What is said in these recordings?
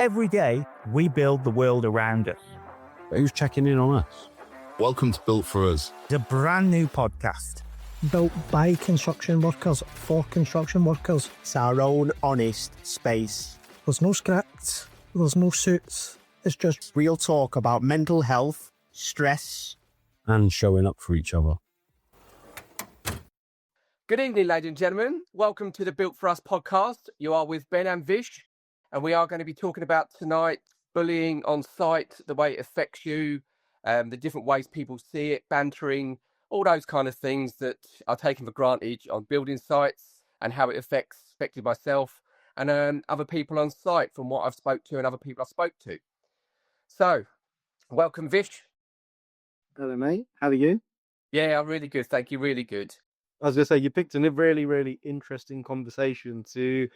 Every day, we build the world around us. But who's checking in on us? Welcome to Built For Us. It's a brand new podcast. Built by construction workers, for construction workers. It's our own honest space. There's no scripts, there's no suits. It's just Real talk about mental health, stress, And showing up for each other. Good evening, ladies and gentlemen. Welcome to the Built For Us podcast. You are with Ben and Vish, and we are going to be talking about tonight bullying on site, the way it affects you, the different ways people see it, bantering, all those kind of things that are taken for granted on building sites and how it affected myself and other people on site from what I've spoke to and other people I spoke to. So, welcome, Vish. Hello, mate. How are you? Yeah, I'm really good. Thank you. Really good. I was going to say, you picked a really, really interesting conversation to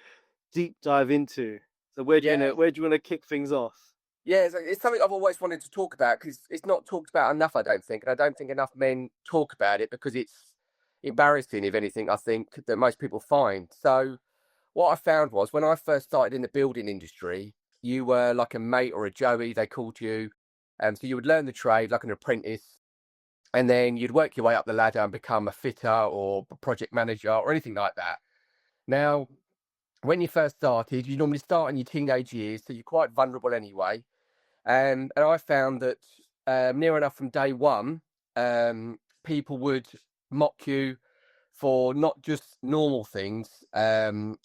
deep dive into. So where do you want to kick things off? Yeah, it's something I've always wanted to talk about because it's not talked about enough, I don't think. And I don't think enough men talk about it because it's embarrassing, if anything, I think, that most people find. So what I found was when I first started in the building industry, you were like a mate or a Joey, they called you. So you would learn the trade like an apprentice. And then you'd work your way up the ladder and become a fitter or a project manager or anything like that. Now, when you first started, you normally start in your teenage years, so you're quite vulnerable anyway. And I found that near enough from day one, people would mock you for not just normal things. Everyone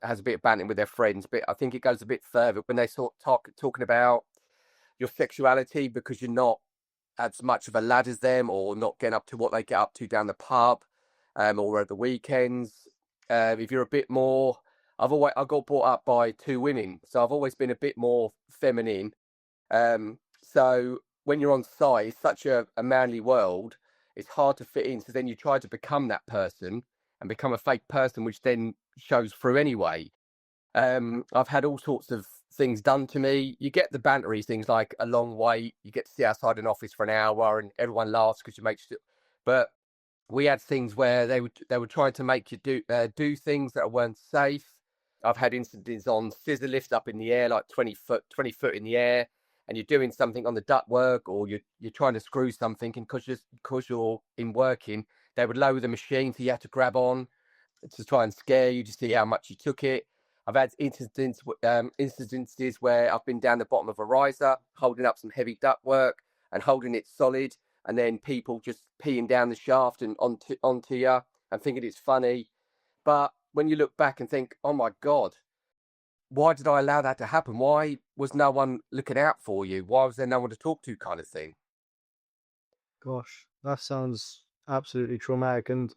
has a bit of banting with their friends, but I think it goes a bit further when they talking about your sexuality because you're not as much of a lad as them or not getting up to what they get up to down the pub or at the weekends. If you're a bit more, I got brought up by two women, so I've always been a bit more feminine. So when you're on site, it's such a manly world, it's hard to fit in. So then you try to become that person and become a fake person, which then shows through anyway. I've had all sorts of things done to me. You get the bantery things like a long wait. You get to sit outside an office for an hour and everyone laughs because you make sure. But we had things where they were trying to make you do things that weren't safe. I've had incidents on scissor lift up in the air, like 20 foot in the air, and you're doing something on the ductwork or you're trying to screw something, and because you're in working, they would lower the machine, so you had to grab on to try and scare you to see how much you took it. I've had incidences where I've been down the bottom of a riser, holding up some heavy ductwork and holding it solid, and then people just peeing down the shaft and onto you and thinking it's funny. But when you look back and think, oh my God, why did I allow that to happen? Why was no one looking out for you? Why was there no one to talk to, kind of thing? Gosh, that sounds absolutely traumatic. And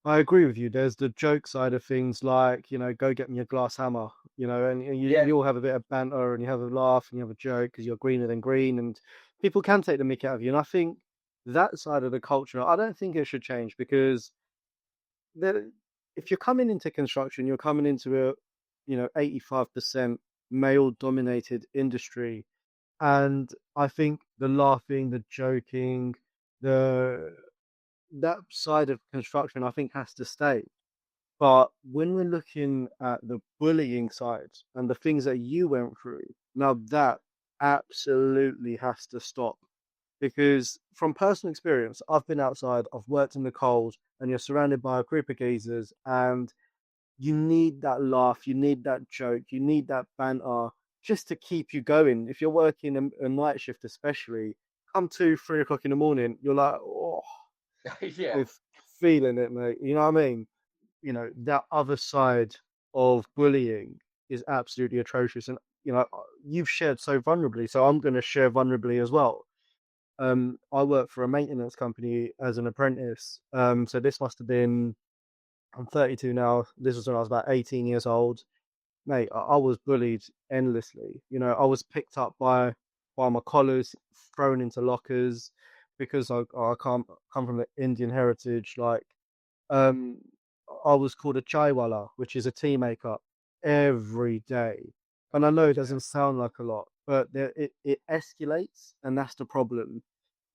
I agree with you. There's the joke side of things, like, go get me a glass hammer, and you all have a bit of banter and you have a laugh and you have a joke because you're greener than green, and people can take the mick out of you. And I think that side of the culture, I don't think it should change, because if you're coming into construction, you're coming into a 85% male dominated industry. And I think the laughing, the joking, that side of construction, I think, has to stay. But when we're looking at the bullying side and the things that you went through, now that absolutely has to stop. Because from personal experience, I've been outside, I've worked in the cold, and you're surrounded by a group of geezers, and you need that laugh, you need that joke, you need that banter just to keep you going. If you're working a night shift, especially, come 2-3 o'clock in the morning, you're like, oh, Yeah. with feeling it, mate. You know what I mean? That other side of bullying is absolutely atrocious. And, you've shared so vulnerably, so I'm going to share vulnerably as well. I work for a maintenance company as an apprentice. So this must have been, I'm 32 now. This was when I was about 18 years old. Mate, I was bullied endlessly. I was picked up by my collars, thrown into lockers because I come from the Indian heritage. Like, I was called a chaiwala, which is a tea maker, every day. And I know it doesn't sound like a lot, but it escalates, and that's the problem.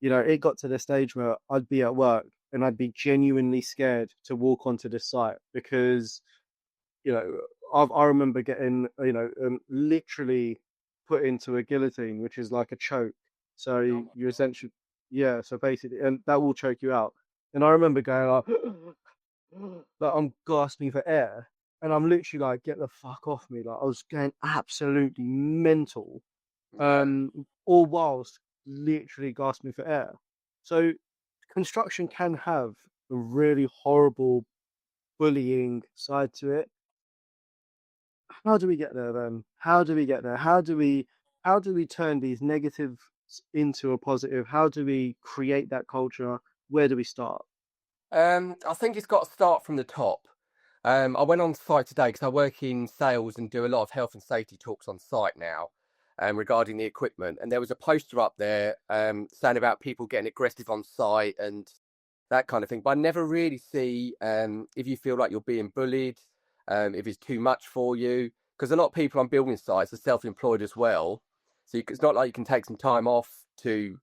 It got to the stage where I'd be at work and I'd be genuinely scared to walk onto the site because, I remember getting, literally put into a guillotine, which is like a choke. So you essentially, yeah. So basically, and that will choke you out. And I remember going like, like I'm gasping for air, and I'm literally like, get the fuck off me! Like I was going absolutely mental, all whilst literally gasping for air. So construction can have a really horrible bullying side to it. How do we get there then? How do we get there? How do we turn these negatives into a positive? How do we create that culture? Where do we start? I think it's got to start from the top. I went on site today because I work in sales and do a lot of health and safety talks on site now, regarding the equipment. And there was a poster up there saying about people getting aggressive on site and that kind of thing. But I never really see if you feel like you're being bullied, if it's too much for you. Because a lot of people on building sites are self-employed as well. So it's not like you can take some time off to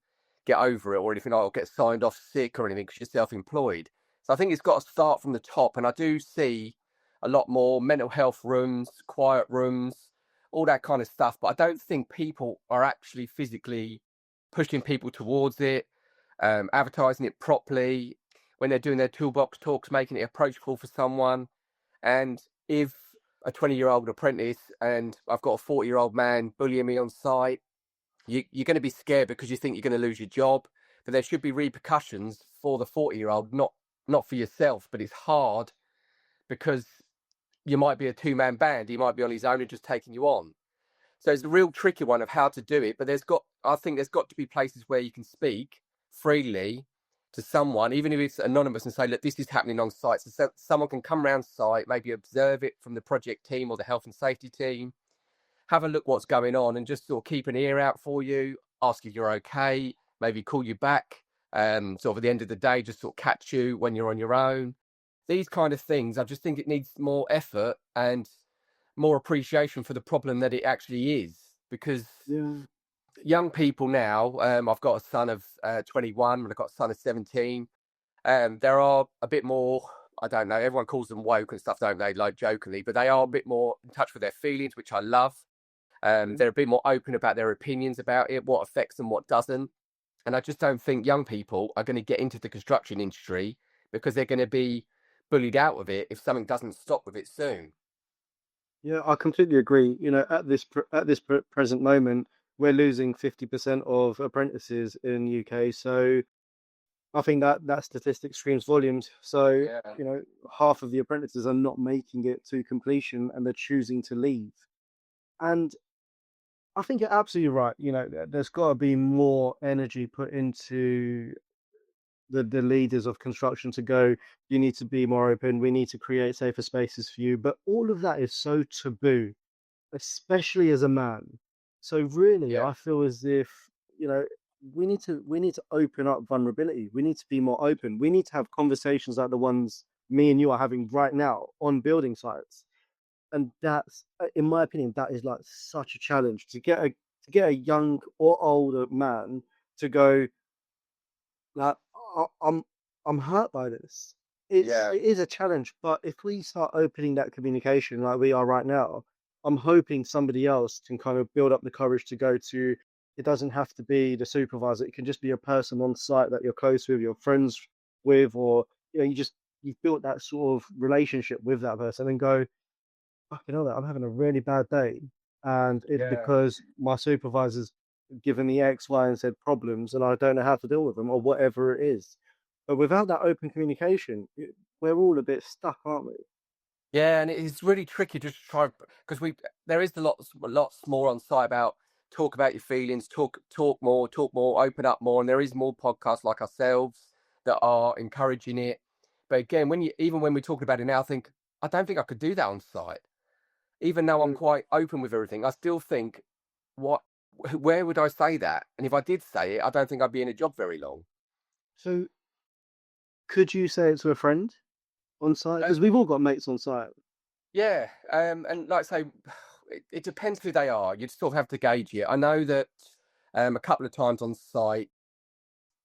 get over it or anything, or get signed off sick or anything because you're self-employed. So I think it's got to start from the top. And I do see a lot more mental health rooms, quiet rooms, all that kind of stuff. But I don't think people are actually physically pushing people towards it, advertising it properly, when they're doing their toolbox talks, making it approachable for someone. And if a 20-year-old apprentice and I've got a 40-year-old man bullying me on site, you're going to be scared because you think you're going to lose your job. But there should be repercussions for the 40-year-old, not for yourself. But it's hard because you might be a two-man band. He might be on his own and just taking you on. So it's a real tricky one of how to do it. But I think there's got to be places where you can speak freely to someone, even if it's anonymous, and say, look, this is happening on site. So someone can come around site, maybe observe it from the project team or the health and safety team, have a look what's going on and just sort of keep an ear out for you, ask if you're okay, maybe call you back, sort of at the end of the day, just sort of catch you when you're on your own. These kind of things, I just think it needs more effort and more appreciation for the problem that it actually is. Because young people now, I've got a son of 21 and I've got a son of 17. There are a bit more, I don't know, everyone calls them woke and stuff, don't they, like jokingly, but they are a bit more in touch with their feelings, which I love. They're a bit more open about their opinions about it, what affects them, what doesn't. And I just don't think young people are going to get into the construction industry because they're going to be bullied out of it if something doesn't stop with it soon. Yeah, I completely agree. At this present moment, we're losing 50% of apprentices in UK. So I think that statistic screams volumes. So, Yeah. Half of the apprentices are not making it to completion and they're choosing to leave. And I think you're absolutely right. There's got to be more energy put into the leaders of construction to go, you need to be more open. We need to create safer spaces for you. But all of that is so taboo, especially as a man. So really, Yeah. I feel as if, we need to open up vulnerability. We need to be more open. We need to have conversations like the ones me and you are having right now on building sites. And that's, in my opinion, that is like such a challenge to get a young or older man to go, like, I'm hurt by this. It is a challenge, but if we start opening that communication like we are right now, I'm hoping somebody else can kind of build up the courage to go to. It doesn't have to be the supervisor. It can just be a person on site that you're close with, you're friends with, or you've built that sort of relationship with that person, and go, fucking hell, I'm having a really bad day, and it's because my supervisor's given me X, Y, and Z problems, and I don't know how to deal with them, or whatever it is. But without that open communication, we're all a bit stuck, aren't we? Yeah, and it's really tricky to try, because there is lots more on site about talk about your feelings, talk more, open up more, and there is more podcasts like ourselves that are encouraging it. But again, even when we're talking about it now, I don't think I could do that on site. Even though I'm quite open with everything, I still think, where would I say that? And if I did say it, I don't think I'd be in a job very long. So, could you say it to a friend on site? Because we've all got mates on site. Yeah, and like I say, it depends who they are. You sort of have to gauge it. I know that a couple of times on site,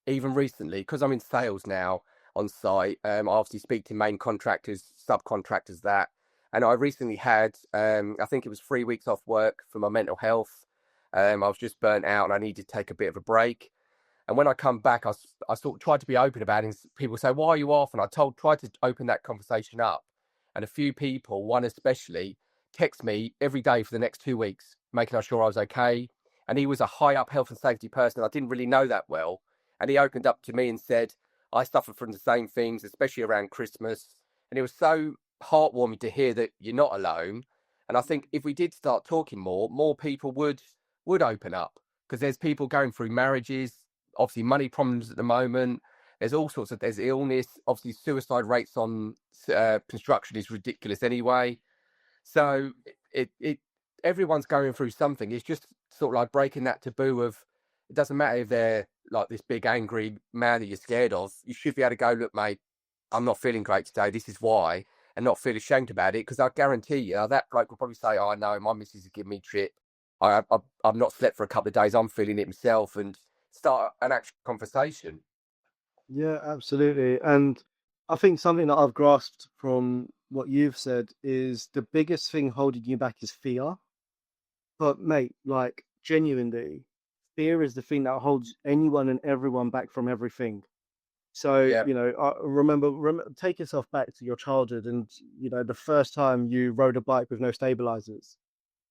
even recently, because I'm in sales now on site, I obviously speak to main contractors, subcontractors, that, And I recently had, I think it was 3 weeks off work for my mental health. I was just burnt out and I needed to take a bit of a break. And when I come back, I sort of tried to be open about it. And people say, "Why are you off?" And I tried to open that conversation up. And a few people, one especially, text me every day for the next 2 weeks, making sure I was okay. And he was a high up health and safety person. I didn't really know that well. And he opened up to me and said, "I suffer from the same things, especially around Christmas." And it was so heartwarming to hear that you're not alone. And I think if we did start talking more people would open up, because there's people going through marriages, obviously money problems at the moment. There's all sorts of, there's illness, obviously suicide rates on construction is ridiculous anyway. So it everyone's going through something. It's just sort of like breaking that taboo of, it doesn't matter if they're like this big angry man that you're scared of. You should be able to go, "Look, mate, I'm not feeling great today. This is why," and not feel ashamed about it. Because I guarantee you, that bloke will probably say, "Oh, I know, my missus is giving me trip. I've not slept for a couple of days. I'm feeling it myself," and start an actual conversation. Yeah, absolutely. And I think something that I've grasped from what you've said is the biggest thing holding you back is fear. But mate, like genuinely, fear is the thing that holds anyone and everyone back from everything. So, Yeah, remember, take yourself back to your childhood and, the first time you rode a bike with no stabilizers.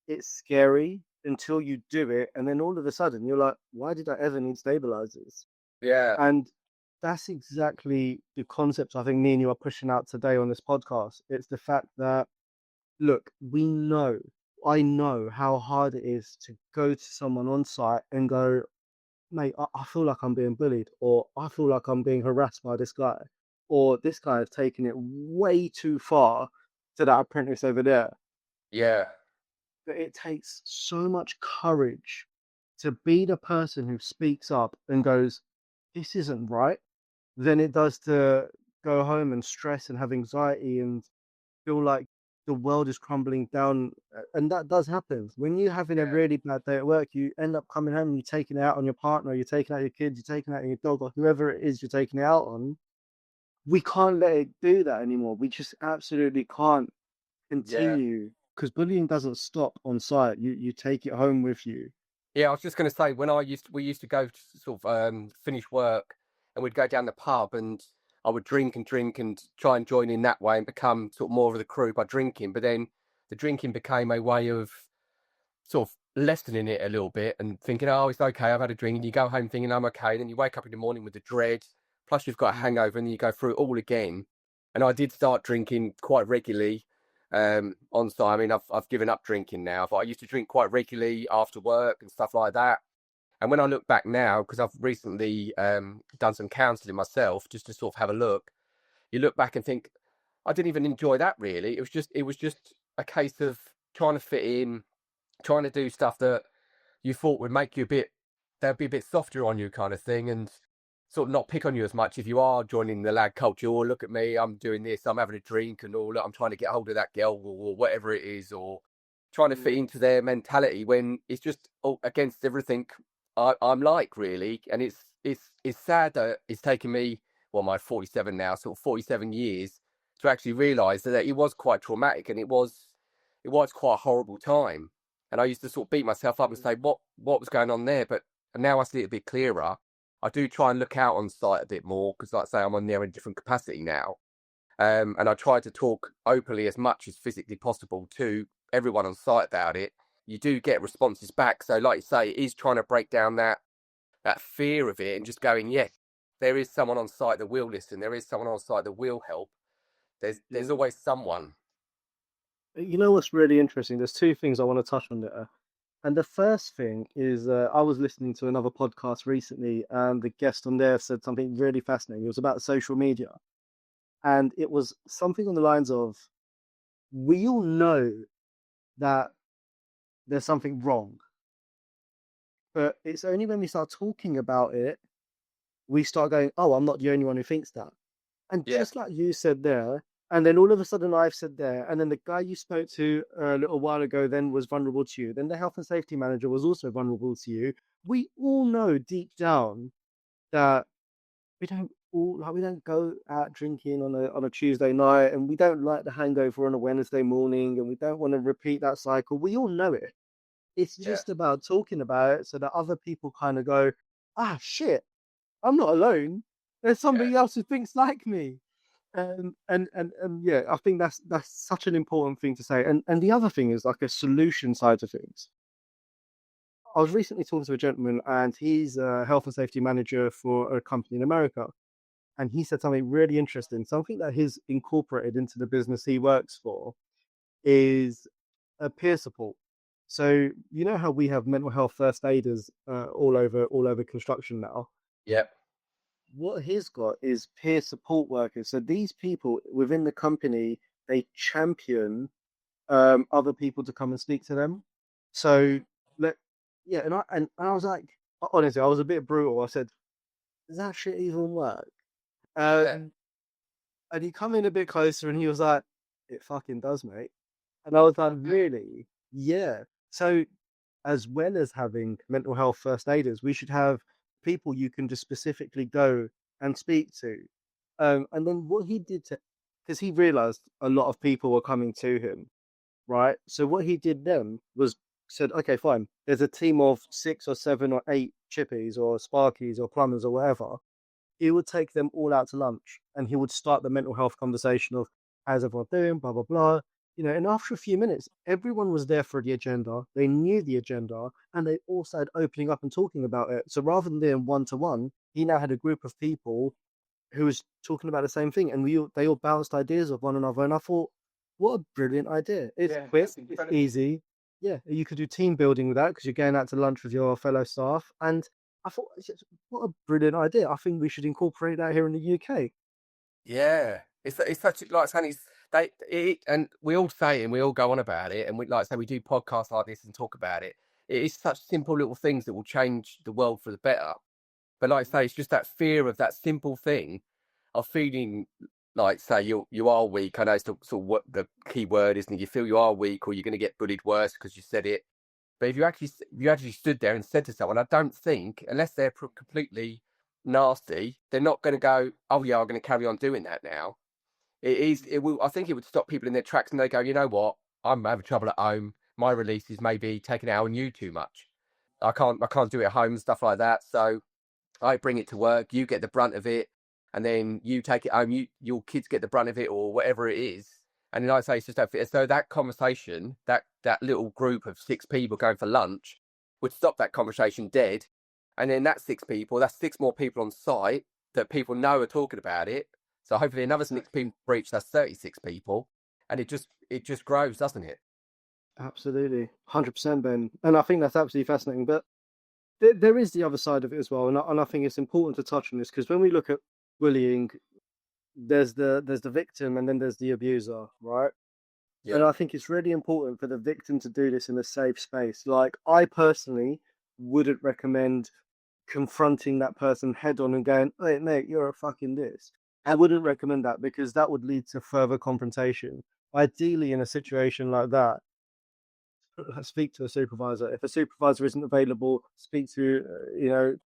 It's scary until you do it. And then all of a sudden you're like, why did I ever need stabilizers? yeah, And that's exactly the concept I think me and you are pushing out today on this podcast. It's the fact that, look, I know how hard it is to go to someone on site and go, "Mate, I feel like I'm being bullied," or "I feel like I'm being harassed by this guy," or "This guy has taken it way too far to that apprentice over there." yeah, But it takes so much courage to be the person who speaks up and goes, "This isn't right," than it does to go home and stress and have anxiety and feel like the world is crumbling down. And that does happen. When you're having a yeah, really bad day at work, you end up coming home and you're taking it out on your partner, you're taking out your kids, you're taking it out on your dog, or whoever it is you're taking it out on. We can't let it do that anymore. We just absolutely can't yeah. continue, because bullying doesn't stop on site. You take it home with you. Yeah, I was just going to say, when we used to go to sort of finish work, and we'd go down the pub, and I would drink and try and join in that way and become sort of more of the crew by drinking. But then the drinking became a way of sort of lessening it a little bit and thinking, "Oh, it's okay, I've had a drink," and you go home thinking, "I'm okay." And then you wake up in the morning with the dread, plus you've got a hangover, and then you go through it all again. And I did start drinking quite regularly on site. I mean, I've given up drinking now, but I used to drink quite regularly after work and stuff like that. And when I look back now, because I've recently done some counselling myself, just to sort of have a look, you look back and think, I didn't even enjoy that really. It was just a case of trying to fit in, trying to do stuff that you thought would make you they'd be a bit softer on you kind of thing, and sort of not pick on you as much if you are joining the lad culture. Or, "Look at me, I'm doing this, I'm having a drink," and all, "Look, I'm trying to get hold of that girl," or whatever it is, or trying to fit into their mentality when it's just against everything I'm like, really. And it's sad that it's taken me, well, my 47 now, sort of 47 years to actually realise that it was quite traumatic, and it was quite a horrible time. And I used to sort of beat myself up and say, what was going on there? But now I see it a bit clearer. I do try and look out on site a bit more because, like I say, I'm on there in a different capacity now. And I try to talk openly as much as physically possible to everyone on site about it. You do get responses back. So, like you say, it is trying to break down that fear of it and just going, yeah, there is someone on site that will listen. There is someone on site that will help. There's always someone. You know what's really interesting? There's two things I want to touch on there. And the first thing is, I was listening to another podcast recently, and the guest on there said something really fascinating. It was about social media. And it was something on the lines of, we all know that there's something wrong, but it's only when we start talking about it, we start going, "Oh, I'm not the only one who thinks that." And Yeah, just like you said there, and then all of a sudden I've said there, and then the guy you spoke to a little while ago then was vulnerable to you. Then the health and safety manager was also vulnerable to you. We all know deep down that we don't all like we don't go out drinking on a Tuesday night, and we don't like the hangover on a Wednesday morning, and we don't want to repeat that cycle. We all know it. It's Yeah, just about talking about it so that other people kind of go, ah, shit, I'm not alone. There's yeah, somebody else who thinks like me. And yeah, I think that's such an important thing to say. And the other thing is like a solution side of things. I was recently talking to a gentleman, and he's a health and safety manager for a company in America. And he said something really interesting. Something that he's incorporated into the business he works for is a peer support. So you know how we have mental health first aiders all over construction now. yep, What he's got is peer support workers. So these people within the company, they champion other people to come and speak to them. So let yeah, and I was like, honestly, I was a bit brutal. I said, does that shit even work? yeah, Um, and he come in a bit closer, and he was like, it fucking does, mate. And I was like, really? Yeah. So as well as having mental health first aiders, we should have people you can just specifically go and speak to. And then what he did to, because he realized a lot of people were coming to him, right? So what he did then was said, okay, fine. There's a team of 6 or 7 or 8 chippies or sparkies or plumbers or whatever. He would take them all out to lunch, and he would start the mental health conversation of how's everyone doing, blah blah blah. And after a few minutes, everyone was there for the agenda. They knew the agenda, and they all started opening up and talking about it. So rather than doing one to one, he now had a group of people who was talking about the same thing, and they all bounced ideas of one another. And I thought, what a brilliant idea! It's yeah. quick, That's it's incredible. easy. Yeah, you could do team building with that because you're going out to lunch with your fellow staff. And I thought, what a brilliant idea! I think we should incorporate that here in the UK. Yeah, it's such like saying and we all say it and we all go on about it, and we like say we do podcasts like this and talk about it. It is such simple little things that will change the world for the better. But like I say, it's just that fear of that simple thing of feeling like, say, you are weak. I know it's sort of what the key word is, and you feel you are weak, or you're going to get bullied worse because you said it. But if you actually stood there and said to someone, I don't think, unless they're completely nasty, they're not going to go, oh yeah, I'm going to carry on doing that now. It will. I think it would stop people in their tracks, and they go, you know what? I'm having trouble at home. My release is maybe taking it out on you too much. I can't do it at home and stuff like that. So I bring it to work. You get the brunt of it, and then you take it home. Your kids get the brunt of it, or whatever it is. And then I say it's just as though that conversation, that little group of 6 people going for lunch, would stop that conversation dead. And then that's 6 people. That's 6 more people on site that people know are talking about it. So hopefully another 6 people reach. That's 36 people, and it just grows, doesn't it? Absolutely, 100%, Ben. And I think that's absolutely fascinating. But there is the other side of it as well, and I think it's important to touch on this because when we look at bullying, there's the victim and then there's the abuser, right? Yeah. And I think it's really important for the victim to do this in a safe space. Like I personally wouldn't recommend confronting that person head on and going, "Hey, mate, you're a fucking this." I wouldn't recommend that because that would lead to further confrontation. Ideally, in a situation like that, speak to a supervisor. If a supervisor isn't available, speak to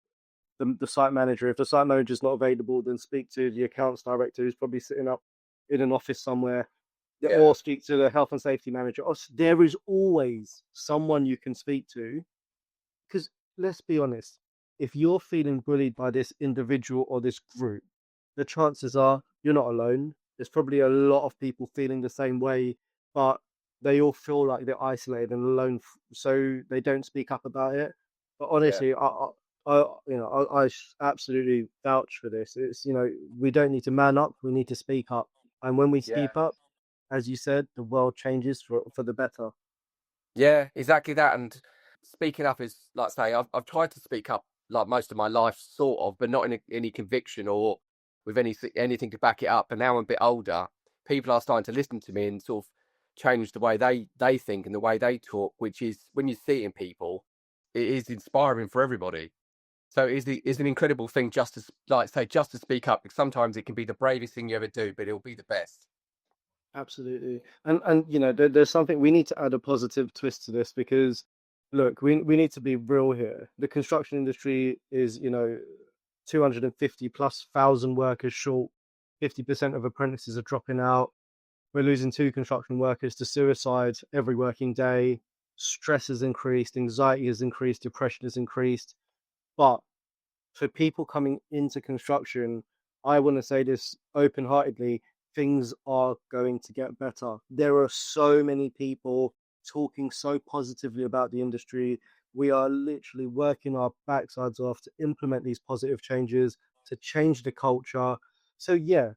the site manager. If the site manager is not available, then speak to the accounts director who's probably sitting up in an office somewhere, Yeah. or speak to the health and safety manager. There is always someone you can speak to, because let's be honest, if you're feeling bullied by this individual or this group, the chances are you're not alone. There's probably a lot of people feeling the same way, but they all feel like they're isolated and alone, so they don't speak up about it. But honestly, I absolutely vouch for this. It's we don't need to man up; we need to speak up. And when we Yeah. speak up, as you said, the world changes for the better. Yeah, exactly that. And speaking up is, like I say, I've tried to speak up like most of my life, sort of, but not in any conviction or with anything to back it up. And now I'm a bit older, people are starting to listen to me and sort of change the way they think and the way they talk, which is, when you see it in people, it is inspiring for everybody. So it's an incredible thing just to, like say, just to speak up, because sometimes it can be the bravest thing you ever do, but it'll be the best. Absolutely. And there's something we need to add a positive twist to this because look, we need to be real here. The construction industry is, 250 plus thousand workers short. 50% of apprentices are dropping out. We're losing 2 construction workers to suicide every working day. Stress has increased, anxiety has increased, depression has increased. But for people coming into construction, I want to say this open-heartedly, things are going to get better. There are so many people talking so positively about the industry. We are literally working our backsides off to implement these positive changes, to change the culture. So yeah,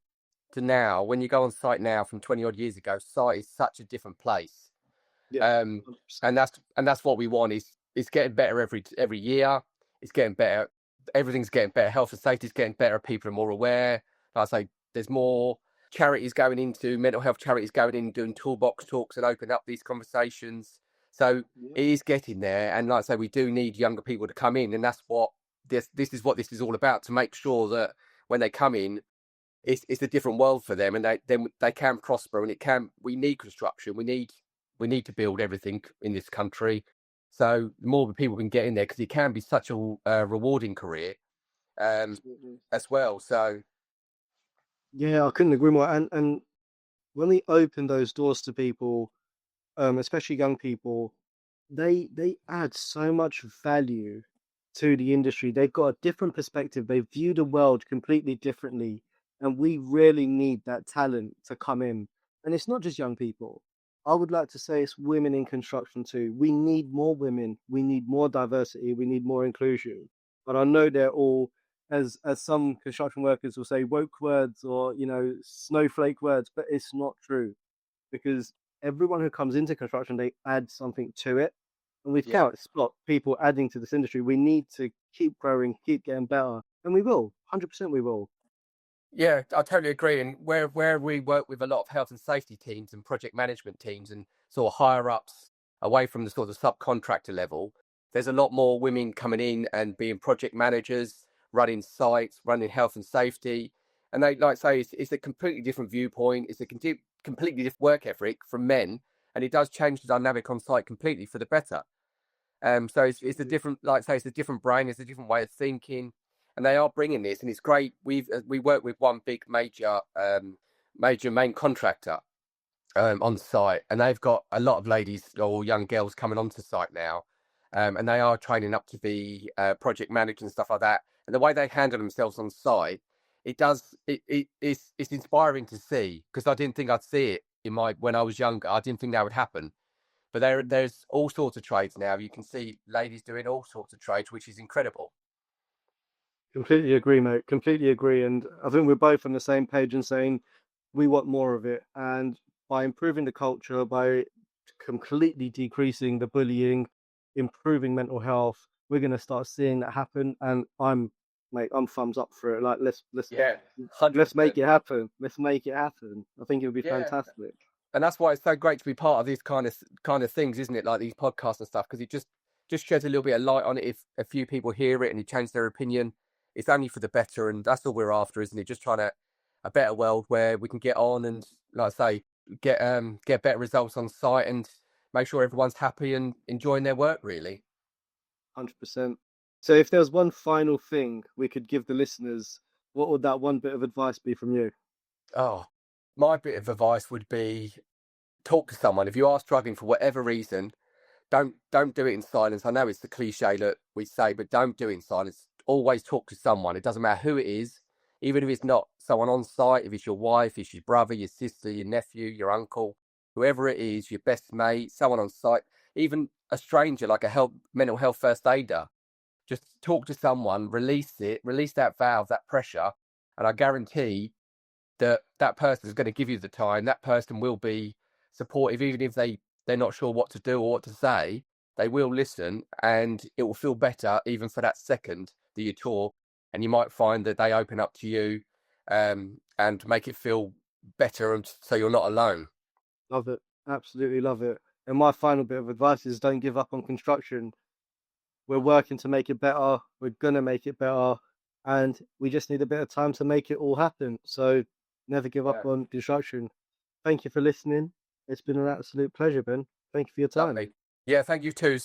To now, when you go on site now from 20 odd years ago, site is such a different place. yeah, And that's what we want. Is it's getting better every year. It's getting better. Everything's getting better. Health and safety is getting better. People are more aware. Like I say, there's more charities going into mental health charities going in doing toolbox talks and open up these conversations. So it is getting there. And like I say, we do need younger people to come in, and that's what this is what this is all about, to make sure that when they come in, it's a different world for them, and they can prosper, and we need construction. We need to build everything in this country. So the more people can get in there, because it can be such a rewarding career as well. So yeah, I couldn't agree more. And when we open those doors to people, especially young people, they add so much value to the industry. They've got a different perspective. They view the world completely differently, and we really need that talent to come in. And it's not just young people. I would like to say it's women in construction too. We need more women. We need more diversity. We need more inclusion. But I know they're all, as some construction workers will say, woke words or snowflake words. But it's not true, because everyone who comes into construction, they add something to it. And we've countless spot people adding to this industry. We need to keep growing, keep getting better, and we will. 100% we will. yeah, I totally agree. And where we work with a lot of health and safety teams and project management teams and sort of higher ups away from the sort of subcontractor level, there's a lot more women coming in and being project managers, running sites, running health and safety. And they like say it's a completely different viewpoint. It's a completely different work ethic from men, and it does change the dynamic on site completely for the better. So it's a different, like I say, it's a different brain, it's a different way of thinking, and they are bringing this, and it's great. We work with one big major main contractor on site, and they've got a lot of ladies or young girls coming onto site now, and they are training up to be project managers and stuff like that. And the way they handle themselves on site, it's inspiring to see, because I didn't think I'd see it when I was younger. I didn't think that would happen. But there's all sorts of trades now. You can see ladies doing all sorts of trades, which is incredible. Completely agree, mate. Completely agree. And I think we're both on the same page in saying we want more of it. And by improving the culture, by completely decreasing the bullying, improving mental health, we're going to start seeing that happen. And I'm thumbs up for it. Like, let's make it happen. Let's make it happen. I think it would be fantastic. And that's why it's so great to be part of these kind of things, isn't it? Like these podcasts and stuff, because it just sheds a little bit of light on it. If a few people hear it and you change their opinion, it's only for the better, and that's all we're after, isn't it? Just trying to a better world where we can get on and, like I say, get better results on site and make sure everyone's happy and enjoying their work, really. 100%. So if there was one final thing we could give the listeners, what would that one bit of advice be from you? Oh, my bit of advice would be talk to someone. If you are struggling for whatever reason, don't do it in silence. I know it's the cliche that we say, but don't do it in silence. Always talk to someone. It doesn't matter who it is, even if it's not someone on site, if it's your wife, if it's your brother, your sister, your nephew, your uncle, whoever it is, your best mate, someone on site, even a stranger like a mental health first aider. Just talk to someone, release that valve, that pressure, and I guarantee that person is going to give you the time. That person will be supportive, even if they're not sure what to do or what to say. They will listen, and it will feel better even for that second that you talk, and you might find that they open up to you and make it feel better, and so you're not alone. Love it. Absolutely love it. And my final bit of advice is don't give up on construction. We're working to make it better. We're going to make it better. And we just need a bit of time to make it all happen. So never give up on construction. Thank you for listening. It's been an absolute pleasure, Ben. Thank you for your time. Lovely. Yeah, thank you too,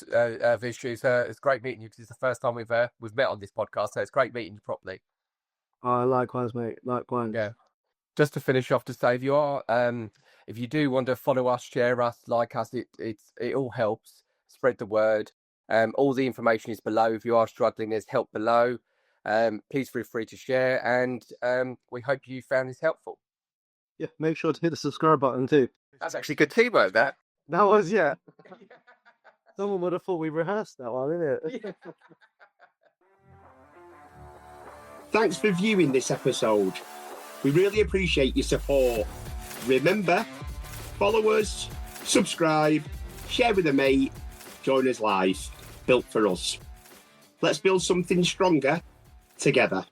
Vish. It's great meeting you, because it's the first time we've met on this podcast, so it's great meeting you properly. Likewise, mate. Likewise. Yeah. Just to finish off, to say if you do want to follow us, share us, like us, it all helps. Spread the word. All the information is below. If you are struggling, there's help below. Please feel free to share, and we hope you found this helpful. Yeah, make sure to hit the subscribe button too. That's actually good teamwork, that. That was, yeah. Someone would have thought we rehearsed that one, innit? Thanks for viewing this episode. We really appreciate your support. Remember, follow us, subscribe, share with a mate, join us live. Built for us. Let's build something stronger together.